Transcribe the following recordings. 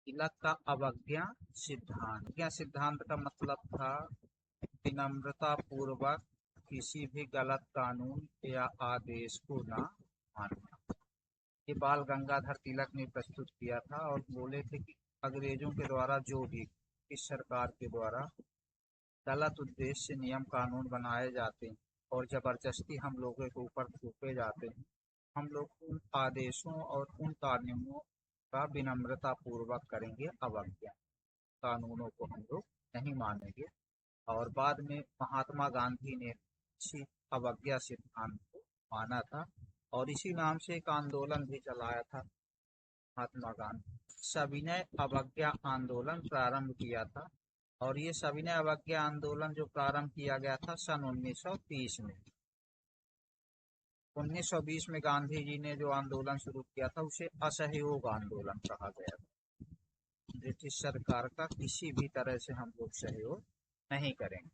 तिलक का अवज्ञा सिद्धांत। क्या सिद्धांत का मतलब था विनम्रता पूर्वक किसी भी गलत कानून या आदेश को ना मानना। ये बाल गंगाधर तिलक ने प्रस्तुत किया था और बोले थे कि अंग्रेजों के द्वारा जो भी इस सरकार के द्वारा गलत उद्देश्य से नियम कानून बनाए जाते हैं और जबरदस्ती हम लोगों के ऊपर थोपे जाते हैं, हम लोग उन आदेशों और उन कानूनों का विनम्रता पूर्वक करेंगे अवज्ञा। कानूनों को हम लोग नहीं मानेंगे। और बाद में महात्मा गांधी ने इसी अवज्ञा सिद्धांत को माना था और इसी नाम से एक आंदोलन भी चलाया था महात्मा गांधी। सविनय अवज्ञा आंदोलन प्रारंभ किया था और ये सविनय अवज्ञा आंदोलन जो प्रारंभ किया गया था सन 1930 में। 1920 में गांधी जी ने जो आंदोलन शुरू किया था उसे असहयोग आंदोलन कहा गया था। ब्रिटिश सरकार का किसी भी तरह से हम लोग सहयोग नहीं करेंगे।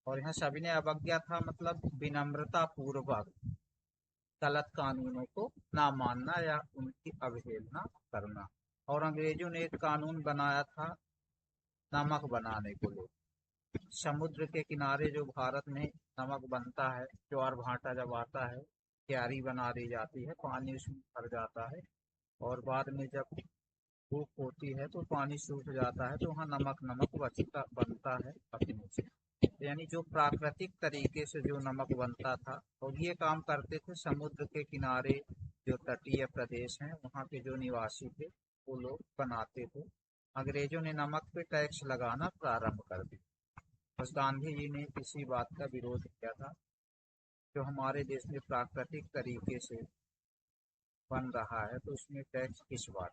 और यहाँ सविनय अवज्ञा था मतलब विनम्रता पूर्वक गलत कानूनों को ना मानना या उनकी अवहेलना करना। और अंग्रेजों ने एक कानून बनाया था नमक बनाने को लेकर। समुद्र के किनारे जो भारत में नमक बनता है, ज्वार भाटा जब आता है, क्यारी बना दी जाती है, पानी उसमें भर जाता है और बाद में जब धूप होती है तो पानी सूख जाता है तो वहाँ नमक नमक बचता बनता है अपने से। यानी जो प्राकृतिक तरीके से जो नमक बनता था और ये काम करते थे समुद्र के किनारे जो तटीय प्रदेश हैं वहाँ के जो निवासी थे वो लोग बनाते थे। अंग्रेजों ने नमक पे टैक्स लगाना प्रारंभ कर दिया। बस गांधी जी ने इसी बात का विरोध किया था, जो हमारे देश में प्राकृतिक तरीके से बन रहा है तो उसमें टैक्स किस बात।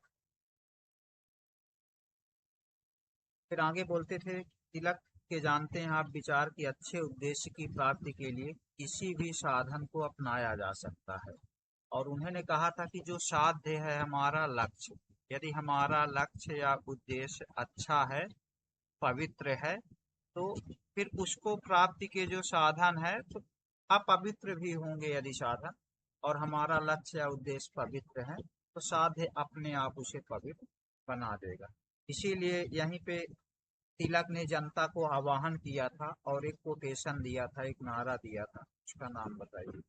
फिर आगे बोलते थे तिलक के जानते हैं आप विचार की अच्छे उद्देश्य की प्राप्ति के लिए किसी भी साधन को अपनाया जा सकता है। और उन्होंने कहा था कि जो साध्य है हमारा लक्ष्य, यदि हमारा लक्ष्य या उद्देश्य अच्छा है, पवित्र है, तो फिर उसको प्राप्ति के जो साधन है तो अपवित्र भी होंगे यदि साधन, और हमारा लक्ष्य या उद्देश्य पवित्र है तो साध्य अपने आप उसे पवित्र बना देगा। इसीलिए यहीं पे तिलक ने जनता को आह्वान किया था और एक कोटेशन दिया था, एक नारा दिया था, उसका नाम बताइए।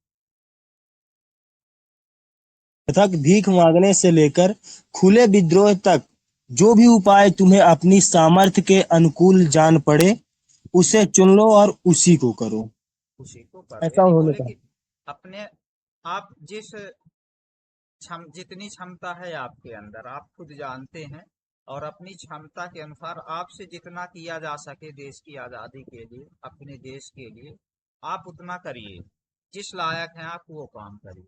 तथा भीख मांगने से लेकर खुले विद्रोह तक जो भी उपाय तुम्हें अपनी सामर्थ्य के अनुकूल जान पड़े उसे चुन लो और उसी को करो। उसी को करो। ऐसा यानी उन्होंने बोले कहा। कि अपने आप जिस जितनी क्षमता है आपके अंदर आप खुद जानते हैं और अपनी क्षमता के अनुसार आपसे जितना किया जा सके देश की आज़ादी के लिए, अपने देश के लिए, आप उतना करिए। जिस लायक हैं आप वो काम करिए।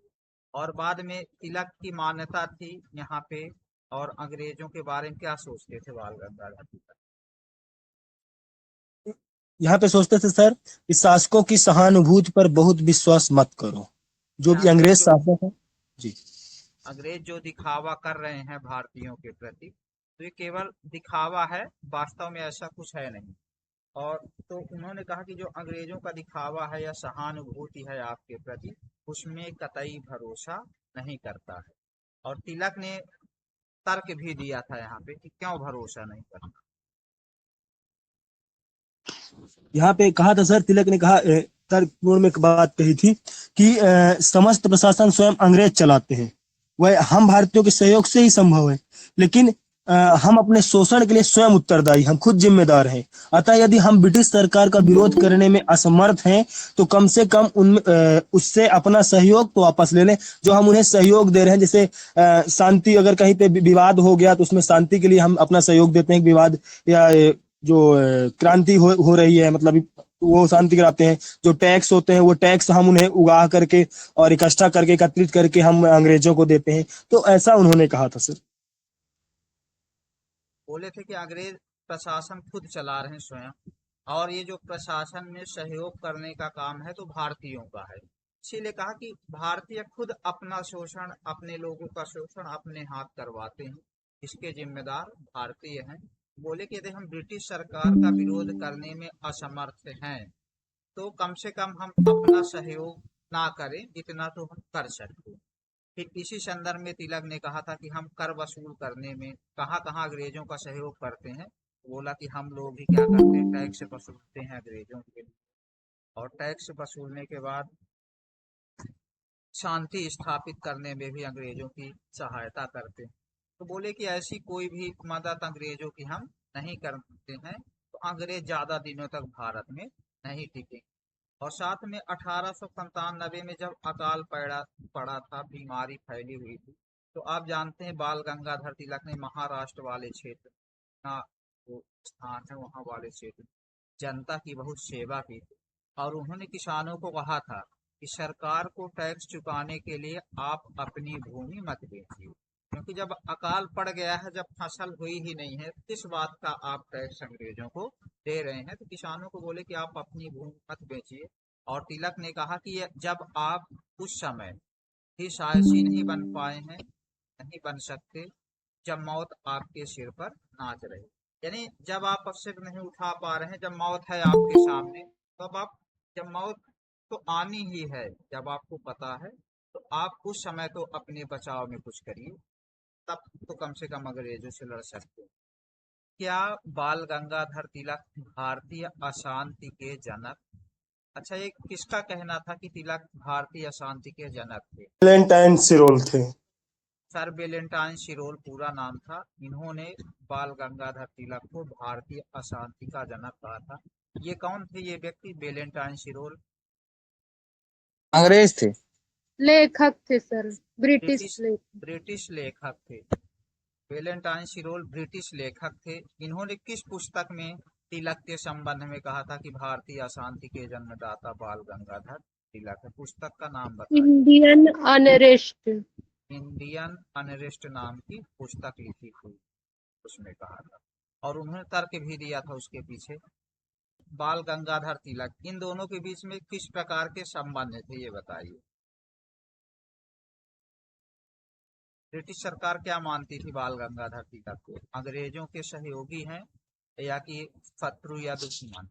और बाद में तिलक की मान्यता थी यहाँ पे। और अंग्रेजों के बारे में क्या सोचते थे बाल गंगाधर तिलक? यहाँ पे सोचते थे सर कि शासकों की सहानुभूति पर बहुत विश्वास मत करो। जो कि भी अंग्रेज शासक है। जी। अंग्रेज जो दिखावा कर रहे हैं भारतीयों के प्रति, तो ये केवल दिखावा है, वास्तव में ऐसा कुछ है नहीं। और तो उन्होंने कहा कि जो अंग्रेजों का दिखावा है या सहानुभूति है आपके प्रति, उसमें कतई भरोसा नहीं करता है। और तिलक ने तर्क भी दिया था यहाँ पे कि क्यों भरोसा नहीं करता। यहाँ पे कहा था सर, तिलक ने कहा तर्कपूर्ण में एक बात कही थी कि समस्त प्रशासन स्वयं अंग्रेज चलाते हैं, वह हम भारतीयों के सहयोग से ही संभव है, लेकिन हम अपने शोषण के लिए स्वयं उत्तरदायी, हम खुद जिम्मेदार हैं। अतः यदि हम ब्रिटिश सरकार का विरोध करने में असमर्थ हैं तो कम से कम उससे अपना सहयोग तो वापस ले लें जो हम उन्हें सहयोग दे रहे हैं। जैसे शांति, अगर कहीं पे विवाद हो गया तो उसमें शांति के लिए हम अपना सहयोग देते हैं। विवाद या जो क्रांति हो रही है, मतलब वो शांति कराते हैं। जो टैक्स होते हैं वो टैक्स हम उन्हें उगा करके और इकट्ठा करके एकत्रित करके हम अंग्रेजों को देते हैं। तो ऐसा उन्होंने कहा था सर। बोले थे कि अंग्रेज प्रशासन खुद चला रहे हैं स्वयं, और ये जो प्रशासन में सहयोग करने का काम है तो भारतीयों का है। इसीलिए कहा कि भारतीय खुद अपना शोषण, अपने लोगों का शोषण अपने हाथ करवाते हैं, इसके जिम्मेदार भारतीय हैं। बोले कि यदि हम ब्रिटिश सरकार का विरोध करने में असमर्थ हैं तो कम से कम हम अपना सहयोग ना करें जितना तो हम कर सकते हैं। फिर इसी संदर्भ में तिलक ने कहा था कि हम कर वसूल करने में कहाँ कहाँ अंग्रेजों का सहयोग करते हैं। बोला कि हम लोग भी क्या करते हैं, टैक्स वसूलते हैं अंग्रेजों के लिए, और टैक्स वसूलने के बाद शांति स्थापित करने में भी अंग्रेजों की सहायता करते हैं। तो बोले कि ऐसी कोई भी मदद अंग्रेजों की हम नहीं करते हैं तो अंग्रेज ज्यादा दिनों तक भारत में नहीं टिके। और साथ में 1897 में जब अकाल पड़ा पड़ा था, बीमारी फैली हुई थी, तो आप जानते हैं बाल गंगाधर तिलक ने महाराष्ट्र वाले क्षेत्र का जो स्थान है वहाँ वाले क्षेत्र जनता की बहुत सेवा की थी। और उन्होंने किसानों को कहा था कि सरकार को टैक्स चुकाने के लिए आप अपनी भूमि मत बेचिए, क्योंकि जब अकाल पड़ गया है, जब फसल हुई ही नहीं है, किस बात का आप टैक्स अंग्रेजों को दे रहे हैं। तो किसानों को बोले कि आप अपनी भूमि मत बेचिए। और तिलक ने कहा कि जब आप उस समय ही साहसी नहीं बन पाए हैं, नहीं बन सकते, जब मौत आपके सिर पर नाच रही, यानी जब आप सिर नहीं उठा पा रहे हैं, जब मौत है आपके सामने, तो अब आप, जब मौत तो आनी ही है, जब आपको पता है, तो आप उस समय तो अपने बचाव में कुछ करिए, तब तो कम से कम अंग्रेजों से लड़ सकते हैं। क्या बाल गंगाधर तिलक भारतीय अशांति के जनक? अच्छा, ये किसका कहना था कि तिलक भारतीय अशांति के जनक थे? वैलेंटाइन सिरोल थे। सर वेलेंटाइन सिरोल पूरा नाम था। इन्होंने बाल गंगाधर तिलक को भारतीय अशांति का जनक कहा था। ये कौन थे ये व्यक्ति वेलेंटाइन सिरोल? अंग्रेज थे। लेखक थे सर, ब्रिटिश ब्रिटिश लेखक। ब्रिटिश लेखक थे। वेलेंटाइन सिरोल ब्रिटिश लेखक थे। इन्होंने किस पुस्तक में तिलक के संबंध में कहा था कि भारतीय अशांति के जन्मदाता बाल गंगाधर तिलक है? पुस्तक का नाम बताइए। Indian unrest. इंडियन अनरेस्ट नाम की पुस्तक लिखी थी, उसमें कहा था। और उन्होंने तर्क भी दिया था उसके पीछे। बाल गंगाधर तिलक, इन दोनों के बीच में किस प्रकार के संबंध थे ये बताइए। ब्रिटिश सरकार क्या मानती थी बाल गंगाधर तिलक को? अंग्रेजों के सहयोगी हैं या कि शत्रु या दुश्मन?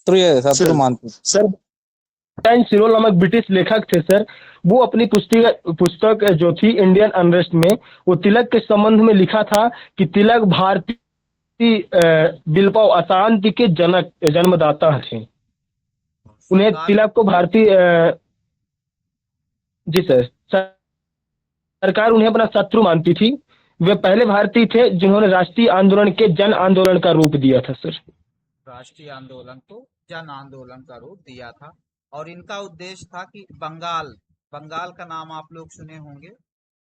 तो ये शत्रु सर मानते थे। सर वैलेंटाइन सिरोल नामक ब्रिटिश लेखक थे सर। वो अपनी पुस्तक जो थी इंडियन अनरेस्ट में, वो तिलक के संबंध में लिखा था कि तिलक भारतीय बिलपाव अशांति के जनक जन्मदाता थे। उन्हें सरकार तिलक को भारतीय जी सर, सरकार उन्हें अपना शत्रु मानती थी। वे पहले भारतीय थे जिन्होंने राष्ट्रीय आंदोलन के जन आंदोलन का रूप दिया था सर। राष्ट्रीय आंदोलन को जन आंदोलन का रूप दिया था। और इनका उद्देश्य था कि बंगाल, बंगाल का नाम आप लोग सुने होंगे,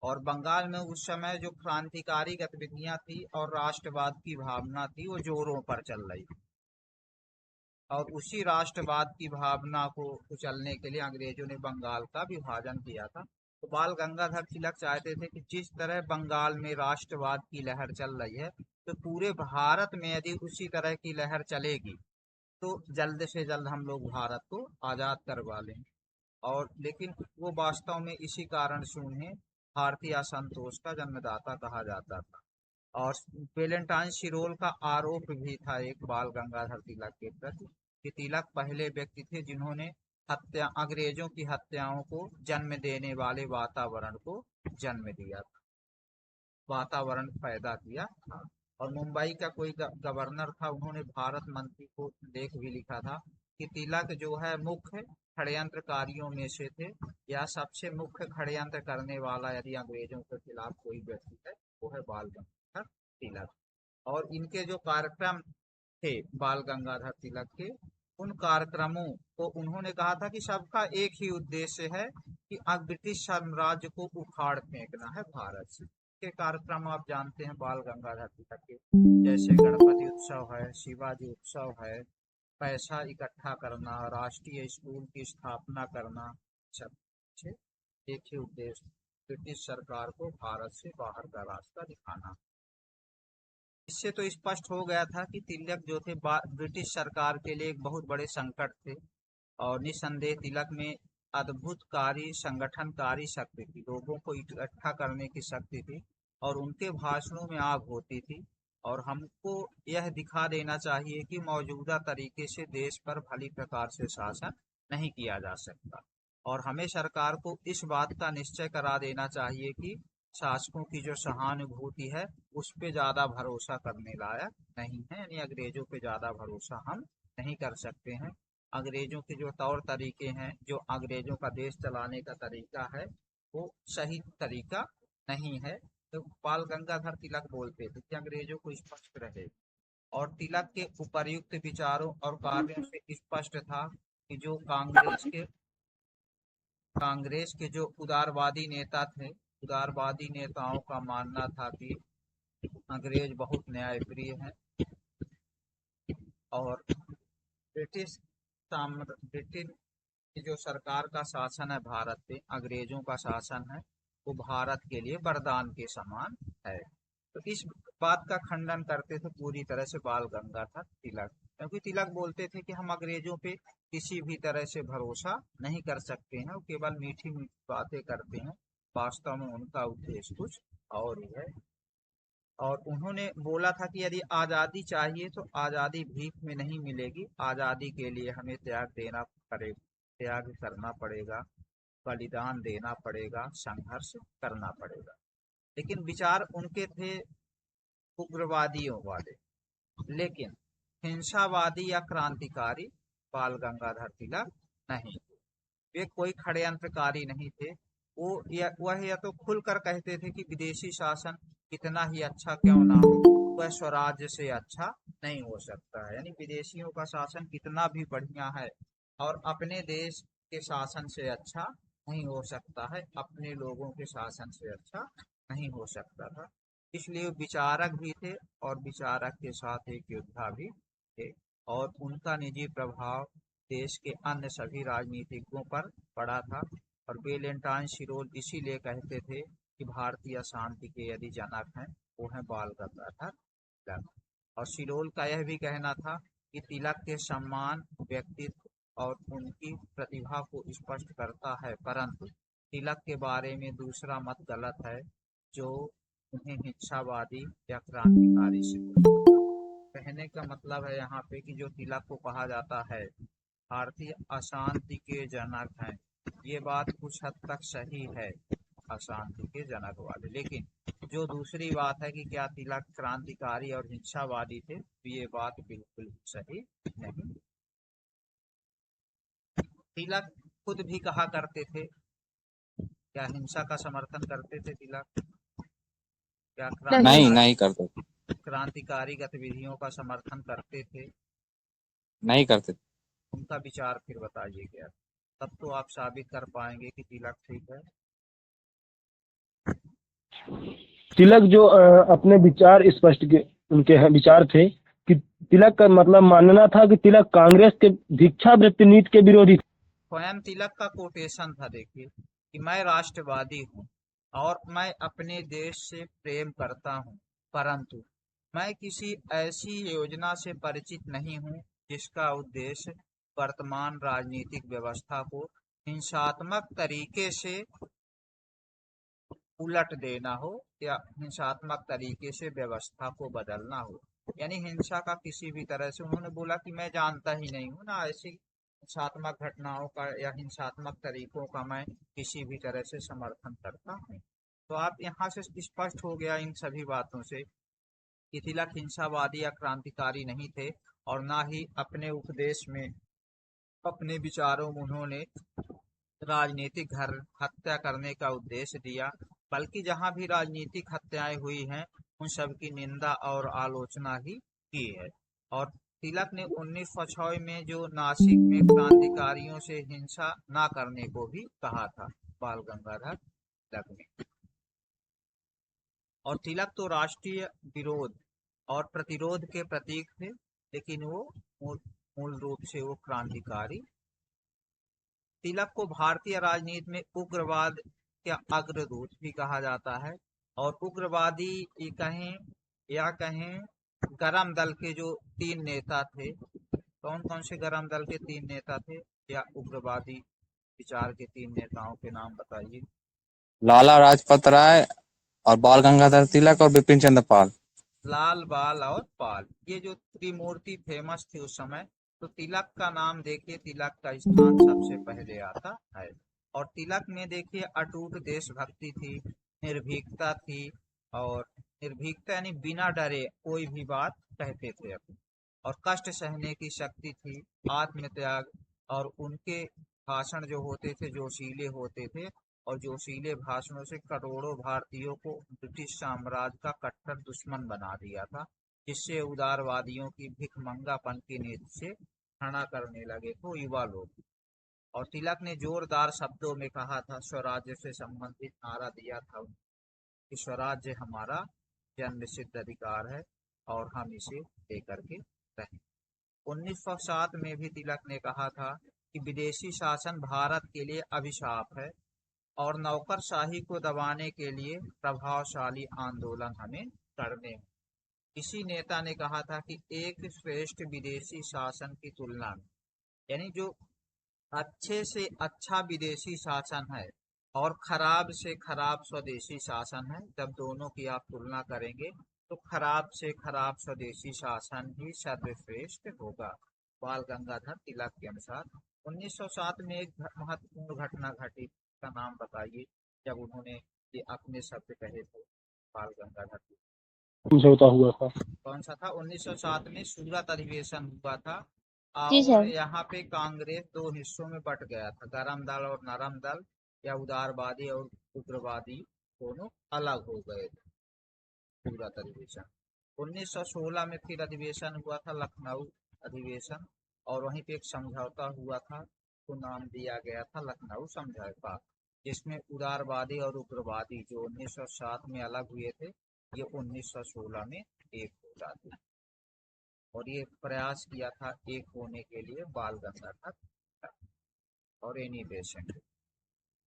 और बंगाल में उस समय जो क्रांतिकारी गतिविधियां थी और राष्ट्रवाद की भावना थी वो जोरों पर चल रही थी। और उसी राष्ट्रवाद की भावना को कुचलने के लिए अंग्रेजों ने बंगाल का विभाजन किया था। तो बाल गंगाधर तिलक चाहते थे कि जिस तरह बंगाल में राष्ट्रवाद की लहर चल रही है, तो पूरे भारत में यदि उसी तरह की लहर चलेगी तो जल्द से जल्द हम लोग भारत को आज़ाद करवा लें। और लेकिन वो वास्तव में इसी कारण से उन्हें भारतीय असंतोष का जन्मदाता कहा जाता था। और वेलेंटाइन सिरोल का आरोप भी था एक बाल गंगाधर तिलक के प्रति कि तिलक पहले व्यक्ति थे जिन्होंने हत्या, अंग्रेजों की हत्याओं को जन्म देने वाले वातावरण को जन्म दिया था, वातावरण पैदा किया था। और मुंबई का कोई गवर्नर था, उन्होंने भारत मंत्री को लेख भी लिखा था कि तिलक जो है मुख्य षड्यंत्रकारियों में से थे, या सबसे मुख्य षड्यंत्र करने वाला यदि अंग्रेजों के खिलाफ कोई व्यक्ति है वो है बाल गंगाधर तिलक। और इनके जो कार्यक्रम थे बाल गंगाधर तिलक के, उन कार्यक्रमों को उन्होंने कहा था कि सबका एक ही उद्देश्य है कि अब ब्रिटिश साम्राज्य को उखाड़ फेंकना है भारत से। के कार्यक्रम आप जानते हैं बाल गंगाधर तिलक के, जैसे गणपति उत्सव है, शिवाजी उत्सव है, पैसा इकट्ठा करना, राष्ट्रीय स्कूल की स्थापना करना, सब एक ही उद्देश्य, ब्रिटिश सरकार को भारत से बाहर का रास्ता दिखाना। इससे तो स्पष्ट हो गया था कि तिलक जो थे ब्रिटिश सरकार के लिए एक बहुत बड़े संकट थे। और निसंदेह तिलक में अद्भुतकारी संगठनकारी शक्ति थी, लोगों को इकट्ठा करने की शक्ति थी, और उनके भाषणों में आग होती थी। और हमको यह दिखा देना चाहिए कि मौजूदा तरीके से देश पर भली प्रकार से शासन नहीं किया जा सकता। और हमें सरकार को इस बात का निश्चय करा देना चाहिए कि शासकों की जो सहानुभूति है उस पे ज़्यादा भरोसा करने लायक नहीं है, यानी अंग्रेजों पे ज़्यादा भरोसा हम नहीं कर सकते हैं। अंग्रेजों के जो तौर तरीके हैं, जो अंग्रेजों का देश चलाने का तरीका है, वो सही तरीका नहीं है। तो बाल गंगाधर तिलक बोलते थे कि अंग्रेजों को स्पष्ट रहे, और तिलक के उपर्युक्त विचारों और कार्यों से स्पष्ट था कि जो कांग्रेस के जो उदारवादी नेता थे, उदारवादी नेताओं का मानना था कि अंग्रेज बहुत न्यायप्रिय हैं और ब्रिटिश की जो सरकार का शासन है भारत पे, अंग्रेजों का शासन है, वो भारत के लिए वरदान के समान है। तो इस बात का खंडन करते थे पूरी तरह से बाल गंगाधर तिलक, क्योंकि तिलक बोलते थे कि हम अंग्रेजों पे किसी भी तरह से भरोसा नहीं कर सकते हैं, वो केवल मीठी मीठी बातें करते हैं, वास्तव में उनका उद्देश्य कुछ और ही है। और उन्होंने बोला था कि यदि आज़ादी चाहिए तो आज़ादी भीख में नहीं मिलेगी, आज़ादी के लिए हमें त्याग करना पड़ेगा, बलिदान देना पड़ेगा, संघर्ष करना पड़ेगा। लेकिन विचार उनके थे उग्रवादियों वाले, लेकिन हिंसावादी या क्रांतिकारी बाल गंगाधर तिलक नहीं, वे कोई षड्यंत्रकारी नहीं थे। वह या तो खुलकर कहते थे कि विदेशी शासन कितना ही अच्छा क्यों ना हो, वह स्वराज्य से अच्छा नहीं हो सकता है, यानी विदेशियों का शासन कितना भी बढ़िया है और अपने देश के शासन से अच्छा नहीं हो सकता है, अपने लोगों के शासन से अच्छा नहीं हो सकता था। इसलिए विचारक भी थे और विचारक के साथ एक योद्धा भी थे, और उनका निजी प्रभाव देश के अन्य सभी राजनीतिज्ञों पर पड़ा था। और वेलेंटाइन शिरोल इसीलिए कहते थे कि भारतीय शांति के यदि जनक हैं वो हैं बाल गंगाधर तिलक। और शिरोल का यह भी कहना था कि तिलक के सम्मान, व्यक्तित्व और उनकी प्रतिभा को स्पष्ट करता है, परंतु तिलक के बारे में दूसरा मत गलत है जो उन्हें हिंसावादी या क्रांतिकारी से। कहने का मतलब है यहाँ पे कि जो तिलक को कहा जाता है भारतीय अशांति के जनक हैं, ये बात कुछ हद तक सही है, अशांति के जनक वाले, लेकिन जो दूसरी बात है कि क्या तिलक क्रांतिकारी और हिंसावादी थे, तो ये बात बिल्कुल सही नहीं। तिलक खुद भी कहा करते थे, क्या हिंसा का समर्थन करते थे तिलक? क्या नहीं, नहीं करते, क्रांतिकारी गतिविधियों का समर्थन करते थे? नहीं करते। उनका विचार फिर बताइए क्या, तब तो आप साबित कर पाएंगे कि तिलक ठीक है। तिलक जो अपने विचार स्पष्ट के उनके विचार थे कि तिलक का मतलब मानना था कि तिलक कांग्रेस के भिक्षावृत्ति नीति के विरोधी थे। स्वयं तिलक का कोटेशन था, देखिए कि मैं राष्ट्रवादी हूँ और मैं अपने देश से प्रेम करता हूँ, परंतु मैं किसी ऐसी योजना से परिचित नहीं हूँ जिसका उद्देश्य वर्तमान राजनीतिक व्यवस्था को हिंसात्मक तरीके से उलट देना हो या हिंसात्मक तरीके से व्यवस्था को बदलना हो। यानी हिंसा का किसी भी तरह से, उन्होंने बोला कि मैं जानता ही नहीं हूँ ना ऐसी हिंसात्मक घटनाओं का या हिंसात्मक तरीकों का मैं किसी भी तरह से समर्थन करता हूँ। तो आप यहाँ से स्पष्ट हो गया इन सभी बातों से कि तिलक हिंसावादी या क्रांतिकारी नहीं थे, और ना ही अपने उपदेश में, अपने विचारों में उन्होंने राजनीतिक हत्या करने का उद्देश्य दिया, बल्कि जहां भी राजनीतिक हत्याएं हुई हैं उन सब की निंदा और आलोचना ही की है। और तिलक ने 1906 में जो नासिक में क्रांतिकारियों से हिंसा ना करने को भी कहा था, बाल गंगाधर तिलक ने। और तिलक तो राष्ट्रीय विरोध और प्रतिरोध के प्रतीक थे, लेकिन वो मूल रूप से वो क्रांतिकारी। तिलक को भारतीय राजनीति में उग्रवाद का अग्रदूत भी कहा जाता है, और उग्रवादी कहें या कहें गरम दल के जो 3 नेता थे, कौन कौन से गरम दल के 3 नेता थे या उग्रवादी विचार के 3 नेताओं के नाम बताइए। लाला लाजपत राय और बाल गंगाधर तिलक और बिपिन चंद्र पाल। लाल, बाल और पाल, ये जो त्रिमूर्ति फेमस थी उस समय, तो तिलक का नाम देखिए, तिलक का स्थान सबसे पहले आता है। और तिलक में देखिए अटूट देशभक्ति थी, निर्भीकता थी, और निर्भीकता यानी बिना डरे कोई भी बात कहते थे अपने, और कष्ट सहने की शक्ति थी, आत्मत्याग, और उनके भाषण जो होते थे जोशीले होते थे, और जोशीले भाषणों से करोड़ों भारतीयों को ब्रिटिश साम्राज्य का कट्टर दुश्मन बना दिया था, जिससे उदारवादियों की भिखमंगापन की नीति से खड़ा करने लगे तो युवा लोग। और तिलक ने जोरदार शब्दों में कहा था, स्वराज्य से संबंधित नारा दिया था कि स्वराज्य हमारा जन्म सिद्ध अधिकार है और हम इसे लेकर के रहें। 1907 में भी तिलक ने कहा था कि विदेशी शासन भारत के लिए अभिशाप है और नौकरशाही को दबाने के लिए प्रभावशाली आंदोलन हमें करने हैं। किसी नेता ने कहा था कि एक श्रेष्ठ विदेशी शासन की तुलना में, यानी जो अच्छे से अच्छा विदेशी शासन है और खराब से खराब स्वदेशी शासन है, जब दोनों की आप तुलना करेंगे तो खराब से खराब स्वदेशी शासन ही सर्वश्रेष्ठ होगा। बाल गंगाधर तिलक के अनुसार 1907 में एक महत्वपूर्ण घटना घटी, का नाम बताइए, जब उन्होंने ये अपने शब्द कहे थे बाल गंगाधर तिलक। समझौता हुआ था। कौन सा था? 1907 में सूरत अधिवेशन हुआ था, जी और सर। यहाँ पे कांग्रेस दो हिस्सों में बट गया था, गरम दल और नरम दल, या उदारवादी और उग्रवादी, दोनों अलग हो गए थे। सूरत अधिवेशन 1916 में फिर अधिवेशन हुआ था, लखनऊ अधिवेशन, और वहीं पे एक समझौता हुआ था, तो नाम दिया गया था लखनऊ समझौता, जिसमें उदारवादी और उग्रवादी जो 1907 में अलग हुए थे, ये 1916 में एक हो जाते। और ये प्रयास किया था एक होने के लिए बाल गंगाधर और एनी बेसेंट।